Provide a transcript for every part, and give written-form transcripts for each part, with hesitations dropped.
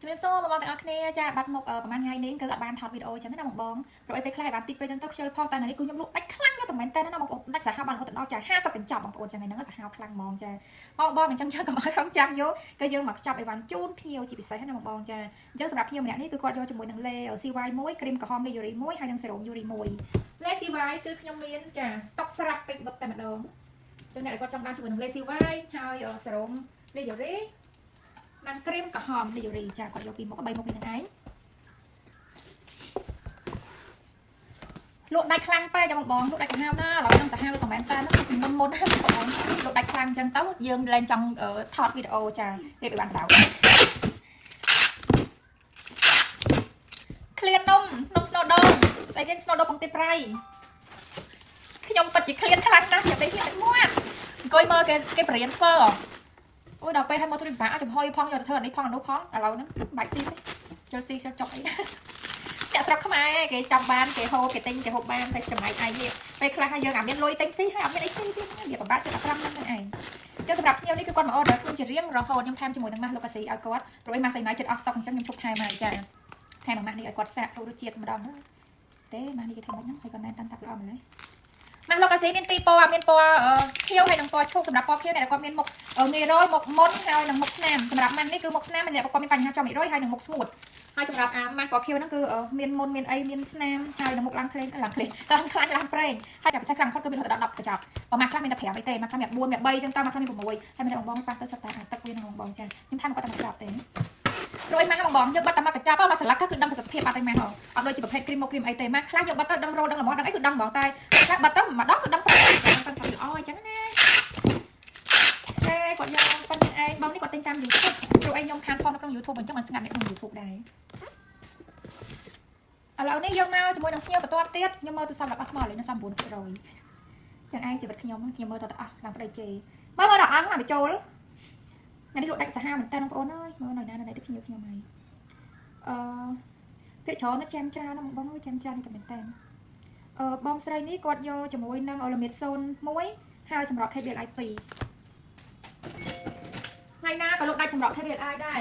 ជំរាបសួរបងប្អូនទាំងអស់គ្នាចាបាត់មុខប្រហែលថ្ងៃនេះគឺអត់បានថតវីដេអូចឹងណាបងបងព្រោះអីពេលខ្លះបានតិចពេលចឹងទៅខ្ជិលផុសតែនេះគឺខ្ញុំលក់ដាច់ខ្លាំងណាស់តែមែនតើណាបងប្អូនដាច់សាហាវបានរហូតដល់ចា50កញ្ចប់បងប្អូនចឹងហ្នឹងសាហាវខ្លាំងហ្មងចាបងបងអញ្ចឹងយើងកុំឲ្យរងចាំយកគឺយើងមកខ្ចប់អីវ៉ាន់ជូនភ្ញៀវជាពិសេសណាបងបងចាអញ្ចឹងសម្រាប់ភ្ញៀវម្នាក់នេះគឺគាត់យកជាមួយនឹងលេ CY 1គ្រីមក្រហមលេយូរី1ហើយនឹងសេរ៉ូមយូរី1លេ CY គឺខ្ញុំមានចាស្តុកស្រាប់ពេកបុកតែម្ដងចឹងអ្នកដែលគាត់ចង់បានជាមួយនឹងលេ CY ហើយសេរ៉ូមលេយូរីនិងគ្រីមក្រហមលេយូរីចាគាត់យកពីមុខ3មុខនេះនឹងឯងលក់ដាច់ខ្លាំងពេកចាបងលក់ដាច់កាហាវណាឥឡូវនឹងសាហាវក៏មែនតើមុនណាបងប្អូនលក់ដាច់ខ្លាំងអញ្ចឹងទៅយើងលែងចង់ថតវីដេអូចារៀបឲ្យបានដៅឃ្លាននំស្នូដងស្អីគេស្នូដងបងទីប្រៃខ្ញុំពិតជាឃ្លានខ្លាំងណាស់ខ្ញុំតែហ៊ានទឹកមាត់អង្គុយមើលគេបរៀនធ្វើអូយដល់ពេលឲ្យមកទ្រីបាក់ចំហុយផងយកទៅធ្វើអានេះផងអានោះផងឥឡូវហ្នឹងបាច់ស៊ីទេជិលស៊ីជិលចុកអីអ្នកស្រុកខ្មែរគេចាំបានគេហូបគេទិញគេហូបបានតែចំណែកឯងនេះពេលខ្លះយើងអាមានលុយទិញស៊ីហើយអត់មានអីស៊ីទៀតវាពិបាកចិត្ត15ហ្នឹងឯងចឹងសម្រាប់ភ្ញៀវនេះគឺគាត់មកអឺដឺខ្លួនជារៀងរហូតខ្ញុំថែមជាមួយនឹងម៉ាស់លូកាស៊ីឲ្យគាត់ព្រោះឯម៉ាស់ស្អីណាចិត្តអស់ស្តុកអញ្ចឹងខ្ញុំជប់ថែមហើយចាថែមម៉ាស់នេះឲ្យគាត់សាករសជាតិម្ដងទេម៉ាស់នេះគេធ្វើមិនហ្នឹងហើយគាត់ណែនតាន់តាប់ល្អម្ល៉េះម៉ាស់លូកាស៊ីមានពីរពណ៌មានពណ៌ខៀវហើយនិងពណ៌ឈូកសម្រាប់ពណ៌ខៀវអ្នកដែលគាត់មានមុខងាយរយមុខមុនហើយនិងមុខស្នាមសម្រាប់ម៉ាស់នេះគឺមុខស្នាមអ្នកគាត់មានបញ្ហាចំ100ហើយនិងមុខស្ងួតហើយសម្រាប់ម៉ាស់ពណ៌ខៀវហ្នឹងគឺមានមុនមានអីមានស្នាមហើយនិងមុខឡើងខ្លែងឡើងខ្លាញ់ឡើងប្រេងហើយចាប់ពិសេសខ្លាំងផុតគឺមានដល់10កញ្ចប់ម៉ាស់ខ្លះមានតែ5អីទេម៉ាស់ខ្លះមាន4មាន3ចឹងតើម៉ាស់ខ្លះមាន6ហើយមានតែបងប៉ះទៅសិតតែទឹកវានឹងបងចាខ្ញុំថែមគាត់តែ1កញ្ចប់ទេរួចម៉ាស់បងយើងបាត់តែ1កញ្ចប់មកស្លាកគឺដឹងប្រសិទ្ធភាពអត់ទេម៉ាស់ហ៎អត់ដូចជាប្រភេទគ្រីមមុខគ្រីមអីទេម៉ាស់ខ្លះយើងបាត់ទៅដឹងរោដឹងល្មមដឹងអីគឺដឹងបងតែខ្លះបាត់ទៅម្ដងគឺដឹងប្រសិទ្ធភាពគាត់ល្អអញ្ចឹងណាតែគាត់យកប៉ុណ្្នឹងឯងបងនេះគាត់ទិញតាម YouTube ព្រោះឯងខ្ញុំខានផុសនៅក្នុង YouTube អញ្ចឹងមិនស្ងាត់នៅក្នុង YouTube ដែរឥឡូវនេះយើងមកជាមួយនឹងភ្ញៀវបន្ទាប់ទៀតខ្ញុំមើលទូរស័ព្ទរបស់ថ្មលេខនៅ39%ចឹងឯងជីវិតខ្ញុំមើលទៅអស់ឡើងប្តីជេមើលដល់អង្គមកបញ្ចូលថ្ងៃនេះលក់ដាច់សាហាវមែនតើបងប្អូនអើយមើលនៅណាទៅភ្ញៀវខ្ញុំហើយពាក្យច្រើនណាស់ចាំច្រើនណាស់បងអើយចាំច្រើននេះតែមែនតើបងស្រីនេះគាត់យកជាមួយនឹងអូឡាមីត01ហើយសម្រាប់ KBLI 2ថ្ងៃណាក៏លក់ដាច់សម្រាប់ KBLI ដែ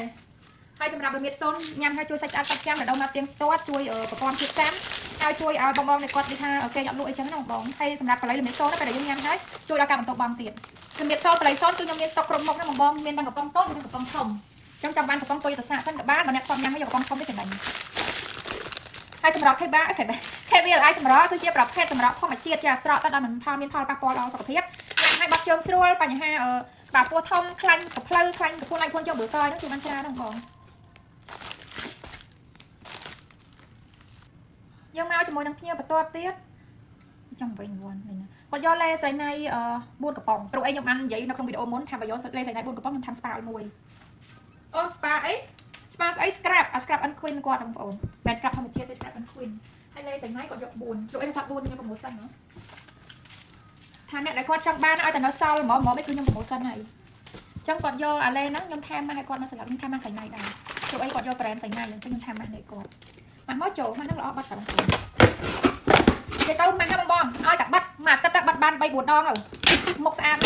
រហើយសម្រាប់រមៀតសុនញ៉ាំហើយជួយសាច់ស្អាតសាច់ចាំដល់មកទៀងទាត់ជួយប្រព័ន្ធជាតិសាំហើយជួយឲ្យបងបងគាត់និយាយថាគេអត់លក់អីចឹងណាបងហើយសម្រាប់កន្លែងរមៀតសុនពេលដែលយើងញ៉ាំហើយជួយដល់ការបន្តបងទៀតរមៀតសុនកន្លែងសុនគឺខ្ញុំមានស្តុកគ្រប់មុខណាបងមានទាំងកំប៉ុងតូចនិងកំប៉ុងធំចឹងចាំបានកំប៉ុងតូចទៅសាកសិនក៏បានបើអ្នកគាត់ញ៉ាំហើយយកកំប៉ុងធំទៅចំណេញហើយសម្រាប់ KBLI សម្រាប់គឺជាប្រភេទសម្រាប់ធម្មជាតិចាស្រកទៅដល់មិនផលមានផលប៉ះពាល់ដល់សុខភាពយ៉ាងហើយបាត់ជើងស្រួលបញ្ហាក្បាលពោះធំខ្លាញ់កផ្លូវខ្លាញ់កពួនអាចខ្លួនយកបឺតយហ្នឹងជួយបានច្រើនហ្នឹងបងយើងមកជាមួយនឹងភ្ញៀវបន្ទាប់ទៀតចង់វិញវ៉ាន់នេះណាគាត់យកលេសៃណៃ4កំប៉ុងព្រោះអីខ្ញុំបាននិយាយនៅក្នុងវីដេអូមុនថាបើយកលេសៃណៃ4កំប៉ុងខ្ញុំធ្វើ spa ឲ្យមួយspa អី spa ស្អី scrap scrap and queen គាត់បងប្អូនបែប scrap ធម្មជាតិទេ scrap and queen ហើយលេសៃណៃគាត់យក4ព្រោះអីសាប់4ខ្ញុំប្រម៉ូសិនហ៎ថាអ្នកដែលគាត់ចង់បានឲ្យតែនៅសល់ហ្មងគឺខ្ញុំប្រម៉ូសិនហើយអញ្ចឹងគាត់យកអាលេហ្នឹងខ្ញុំថែមមកឲ្យគាត់នៅស្លាកខ្ញុំថែមមកសៃណៃដែរព្រោះអីគាត់យកប្រេមសៃណៃអញ្ចឹងខ្ញុំថែមមកនេះគាត់មកចូលមកហ្នឹងល្អបាត់តែបងប្អូននិយាយទៅមកហ្នឹងបងឲ្យតែបាត់មួយអាទិត្យតែបាត់បាន3 4ដងទៅមុខស្អាត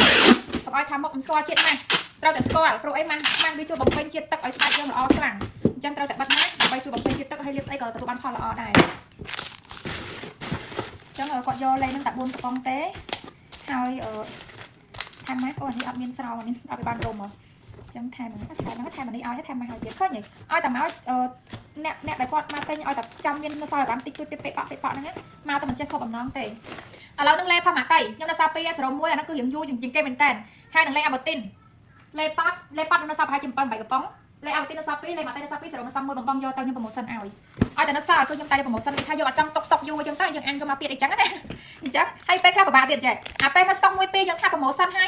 កុំឲ្យថាមុខមិនស្គាល់ជាតិណាត្រូវតែស្គាល់ព្រោះអីមកវាជួយបំពេញជាតិទឹកឲ្យស្បែកយើងល្អខ្លាំងអញ្ចឹងត្រូវតែបាត់ណាដើម្បីជួយបំពេញជាតិទឹកឲ្យលាបស្អីក៏ទទួលបានផលល្អដែរអញ្ចឹងគាត់យកលេខហ្នឹងតែ4កំប៉ុងទេហើយថែមមកអូនេះអត់មានស្រោនេះអត់បានរុំហ៎អញ្ចឹងថែមនេះឲ្យថែមមកឲ្យទៀតឃើញឲ្យតែមកអ្នកដែលគាត់មកទិញឲ្យតែចាំមាននៅសល់បានតិចតួចពេកប៉ហ្នឹងមកតែមិនចេះខកបំណងទេឥឡូវនឹងលេផាម៉ាតៃខ្ញុំនៅសាពី0 1អាហ្នឹងគឺរៀងយូរជាងគេមែនតើហើយនឹងលេអាបូទីនលេប៉ាត់នៅសាប្រហែលជា7 8កំប៉ុងលេអាបូទីននៅសាពីលេម៉ាតៃនៅសាពី0 1បំបងយកទៅខ្ញុំប្រម៉ូសិនឲ្យតែនៅសល់គឺខ្ញុំតែប្រម៉ូសិនថាយកអត់ចង់តុកស្តុកយូរអញ្ចឹងទៅយើងអានយកមកទៀតអីចឹងណាអញ្ចឹងហើយពេលខ្លះពិបាកទៀតចេះអាពេលនៅស្តុក1 2យើងថាប្រម៉ូសិនហើ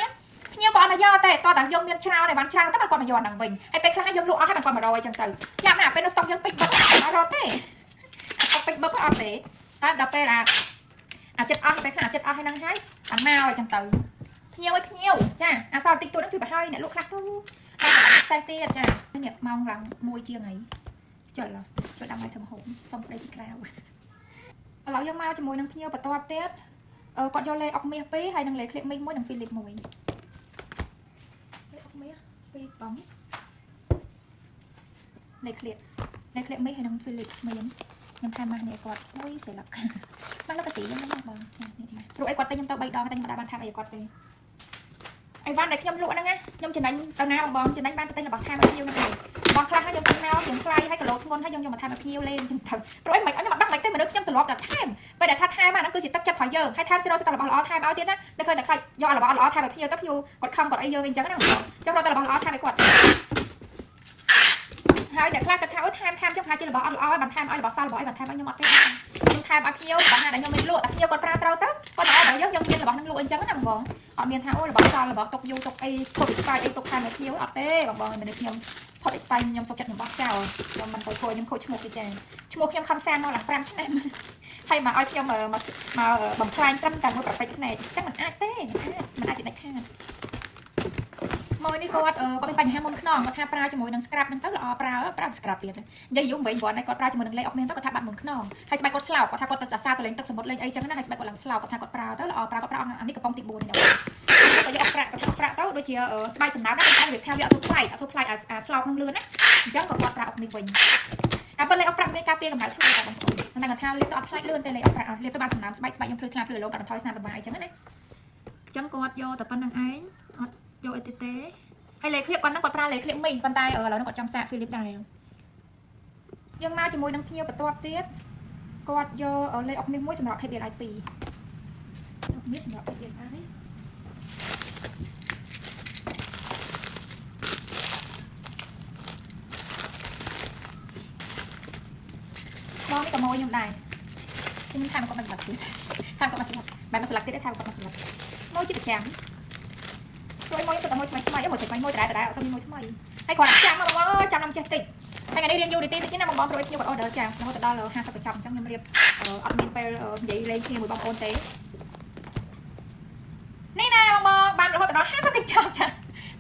យខ្ញុំក៏អត់យកតែតោះតែយើងមានច្រើនតែបានច្រើនតែគាត់មកយកហ្នឹងវិញហើយពេលខ្លះយើងលក់អស់ហើយគាត់100អញ្ចឹងទៅញ៉ាំណាពេលនៅស្តុកយើងពេញបឹកអត់រត់ទេអាពេញបឹកអត់ទេតែដល់ពេលអាចិត្តអស់ពេលខ្លះអាចិត្តអស់ហើយហ្នឹងហើយអាមកអញ្ចឹងទៅភ្ញៀវចាអាសល់តិចតួចហ្នឹងជួយបើហើយអ្នកលក់ខ្លះទៅតែទៀតចានេះម៉ោងឡើង1ជាងហើយចូលដើម្បីធ្វើហូបសុំប្តីសក្រៅឥឡូវយើងមកជាមួយនឹងភ្ញៀវបន្ទាប់ទៀតគាត់យកលេអុកមាស2ហើយនឹងលេឃ្លីបមី1និងហ្វីលីប1លេអុកមាស2បង đây clip mấy hay nông Philip miếng nhưng thay mà này quạt ôi sẽ lọc mà nó cái gì giống nhau rồi ai quạt tay nhom tao bay đo tay mà đã ban thay ai quạt tay ai van này nhom lụa đó nghe nhom trên đánh tao nào bom trên đánh ban tay là bằng thay mà phiêu này bom khai hay nhom tao nào tiếng khai hay cả lỗ ngon hay nhom mà thay mà phiêu lên chân thật rồi ai mày ở nhưng mà bắt mày tay mà được nhom từ lọt cả thay bây giờ thay mà nó cứ chỉ tắt chặt phải giờ hay thay sẽ nó là bỏ thay báo tiến á nó khơi là khai do là bỏ thay mà phiêu tắt phiêu còn không còn ai giờ mình chẳng cái nào cho nó là bỏ thay mày quạt hai để khai cái tháo tham trong hai chỉ là bỏ ói bàn tham ói là bỏ sao là bỏ bàn tham bao nhiêu mặt cái nhưng tham bao nhiêu bạn nào để nhom mình lụa nhiều con pra trâu tớ con ói bỏ giống như là bỏ năng lụa trắng nằm vòng họ miền tháo là bỏ sao là bỏ tục du tục ai tục spy tục tham bao nhiêu tê bằng mình được nhom thôi spy nhom sọc chặt một bát chảo rồi mình coi nhom khôi chmục cái chè chmục nhom không sang nó là pram chứ em hay mà ói nhom mà bằng khai trăm càng mới cái này chắc mình ai tê mình ai chỉ đánh khai môiนี่ก็ก็เป็นปัญหามันขนองก็ทำปลาจมูกนังสครับนังตั้งละปลาสครับเปลี่ยนยังยุ่งไปบ่อนในก็ปลาจมูกนังเล่ออกเมนตั้งก็ทำบัตรมันขนองให้สมัยก็สลาวก็ทำก็ตัดซาตัวเล็กตัดสมบูรณ์เลยไอ้จังนั้นให้สมัยก็หลังสลาวก็ทำก็ปลาตั้งละปลาก็ปลาอันนี้ก็ป้องติดบูนเนี่ยก็จะออกปลาตั้งโดยเฉพาะสมัยสำนักนั่นเป็นการเดือดแถวเยอะทุกไพร์สลาวนั่งเรือนะจังก็ปลาออกมีวิ่งเป็นเลยออกปลาเป็นกาเปียกับหมายทุกอย่างบางคนนั่นก็ทำเรียกตัวออกไพร์เลื่อนไปเลยออกปลาเรียกตัวบาสำนักสมัยยังพลือคลาบพลือโลกับทอยสนามสบายจังนั้นนะจังก็โยแต่ปนนังไอ้โยเอเต้hay lấy clip con nó còn ra lấy clip mình bàn tay ở là nó còn trong sạc Philip này nhưng mà chỉ môi năng nhiều và toát tiếp còn do ở lấy ốc miếng muối sầm rọt hay biệt IP miếng sầm rọt hay biệt IP môi cái môi như này thì mình thay một con bạch bạch thay con bạch bạch tiếp theo con bạch môi chỉ được trắng rồi môi cái môi mày một chục môi đại xong môi mày hay còn trang mà bông trăm năm trên tỉnh hay ngày đi điên du đi tin chứ năm bông rồi nhiều còn order chàng nó đo là 20% trong nhâm riệp admin pay vậy lên khi 10 bông ôn tếนี่นะบางบ้านเราแต่เรา50%จ้ะ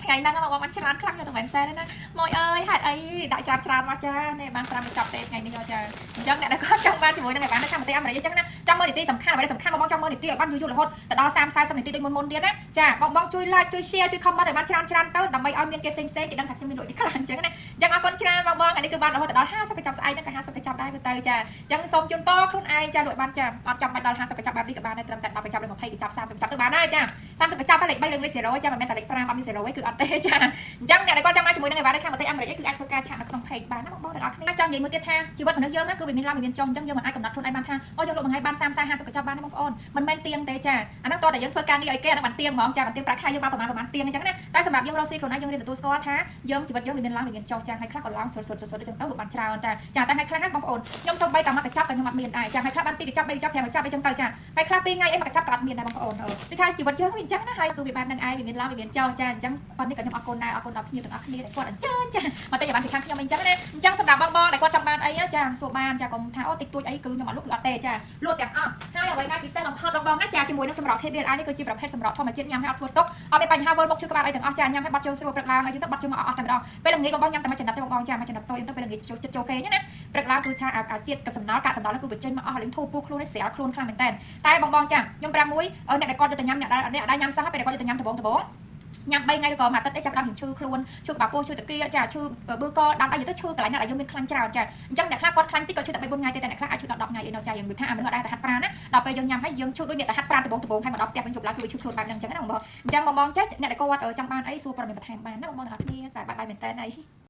ថ្ងៃហ្នឹងមកបានច្រើនខ្លាំងទៅមែនតើណាម៉ួយអើយហេតុអីដាក់ច្រើនមកចានេះបាន5ចាប់ទេថ្ងៃនេះយកចាអញ្ចឹងអ្នកដែលគាត់ចង់បានជាមួយនឹងបានតាមប្រទេសអាមេរិកអញ្ចឹងណាចាំមើលនីតិសំខាន់អ្វីដែលសំខាន់បងចង់មើលនីតិឲ្យបានយូររហូតទៅដល់30-40នាទីដូចមុនទៀតណាចាបងជួយ like ជួយ share ជួយ comment ឲ្យបានច្រើនទៅដើម្បីឲ្យមានគេផ្សេងគេដឹងថាខ្ញុំមានលុយទីខ្លះអញ្ចឹងណាអញ្ចឹងអរគុណច្រើនបងអានេះគឺបានរហូតទៅដល់50ចាប់ស្អែកហ្នឹងក៏50ចាប់ដែរទៅចាអញ្ចឹងសូមជូនពរខ្លួនឯងចាលុយបានចាអត់ចាំបាច់ដល់50ចាប់បែបនេះក៏បានដែរត្រឹមតែ10ចាប់ដល់20ចាប់30ចាប់ទៅបានហើយចា30ចាប់លេខ3លេខ0ចាមិនមែនតែលេខ5អត់មាន0ទេគឺអត់ទេចាអញ្ចឹងអ្នកដែលគាត់ចង់មកជាមួយនឹងបាននៅខាងប្រទេសអាមេរិកគឺអាចធ្វើការឆាតនៅក្នុង page បានណាបងទាំងអស់គ្នាចង់និយាយមួយទៀតថាជីវិតមនុស្សយើងណាគឺវាមានឡើងមានចុះអញ្ចឹងយើងមិនអាចកំណត់ខ្លួនឯងបានថាអូយើងលក់មួយថ្ងៃបាន30 40ក៏ចាប់បានដែរបងប្អូនមិនមែនទៀងទេចាអាហ្នឹងតើតែយើងធ្វើការងារឲ្យគេអាហ្នឹងបានទៀងហ្មងចាបានទៀងប្រាក់ខែយើងបានប្រហែលទៀងអញ្ចឹងណាតែសម្រាប់យើងរកស៊ីខ្លួនឯងយើងរៀនទទួលស្គាល់ថាយើងជីវិតយើងមានឡើងមានចុះចាហើយខ្លះក៏ឡើងសុទ្ធអញ្ចឹងទៅលក់បានច្រើនចាតែហើយខ្លះណាបងប្អូនខ្ញុំសូម្បីតែមកកញ្ចប់ក៏ខ្ញុំអត់មានដែរចាហើយខ្លះបាន2កញ្ចប់3កញ្ចប់5កញ្ចប់អីចឹងទៅចាហើយខ្លះ2ថ្ងៃអីមកកញ្ចប់ក៏អត់មានដែរបងប្អូនគឺថាជីវិតយើងវាអញ្ចឹងណាហើយគឺវាបែបហ្នឹងឯងវាមានឡើងមានចុះចាអញ្ចឹងប៉ុន្តែក៏ខ្ញុំអរគុណដែរអរគុណដល់ភ្ញៀវទាំងអស់គ្នាដែលគាត់អញ្ជើញចាមកតែបានពីខាងខ្ញុំអញ្ចឹងណាអញ្ចឹងសម្រាប់បងដែលគាត់ចង់បានអីចាសួរបានចាកុំថាអូតិចតួចអីគឺខ្ញុំអត់លក់គឺអត់ទេចាលក់ទាំងអស់ហើយអ្វីដែលពិសេសបំផុតបងណាចាជាមួយនឹងសម្រាប់ KBLI នេះគឺជាប្រភេទសម្រាប់ធម្មជាតិញ៉ាំឲ្យអត់ធ្វើទុកអត់មានបញ្ហាវល់មុខឈឺក្បាលអីទាំងអស់ចាញ៉ាំឲ្យបាត់ជើងស្រួលព្រឹកឡើងហើយទៅបាត់ជើងមកអស់តែម្ដងពេលល្ងាចបងញ៉ាំតែមួយចំណិតទេបងចាមួយចំណិតតូចទៅពេលល្ងាចចូលគេណាព្រឹកឡើងគឺថាជាតិกับសំណល់កាកសំណល់គឺបញ្ចេញមកអស់លេងធូរពោះខ្លួននេះស្រាលខ្លួនខ្លាំងមែនតើតែបងចាខ្ញុំប្រាប់មួយអ្នកដែលគាត់យកទៅញ៉ាំអ្នកដែលញ៉ាំសោះហើយពេលគាត់យកទៅញ៉ាំដបងញ៉ាំ3ថ្ងៃឬក៏មួយអាទិត្យអីចាប់ដល់ឈឺខ្លួនឈឺក្បាលពោះឈឺតាគីចាឈឺបឺកដាំអីទៅឈឺកន្លែងណាដែលយើងមានខ្លាំងច្រើនចាអញ្ចឹងអ្នកខ្លះគាត់ខ្លាំងតិចគាត់ឈឺតែ3 4ថ្ងៃទេតែអ្នកខ្លះអាចឈឺដល់10ថ្ងៃអីនៅចាយើងនិយាយថាអាមនុស្សអាចតែហាត់ប្រាណណាដល់ពេលយើងញ៉ាំហើយយើងឈឺដូចអ្នកតែហាត់ប្រាណដបងហើយមកដល់ផ្ទះវិញយប់ឡើងគឺវាឈឺខ្លួនបែបហ្នឹងអញ្ចឹងណាបងអញ្ចឹងបងចាអ្នកដែលគាត់ចង់បានអីសួរព័ត៌មានបន្ថែមបានណាបងទាំងអស់គ្នាតែបាយមែនតើអី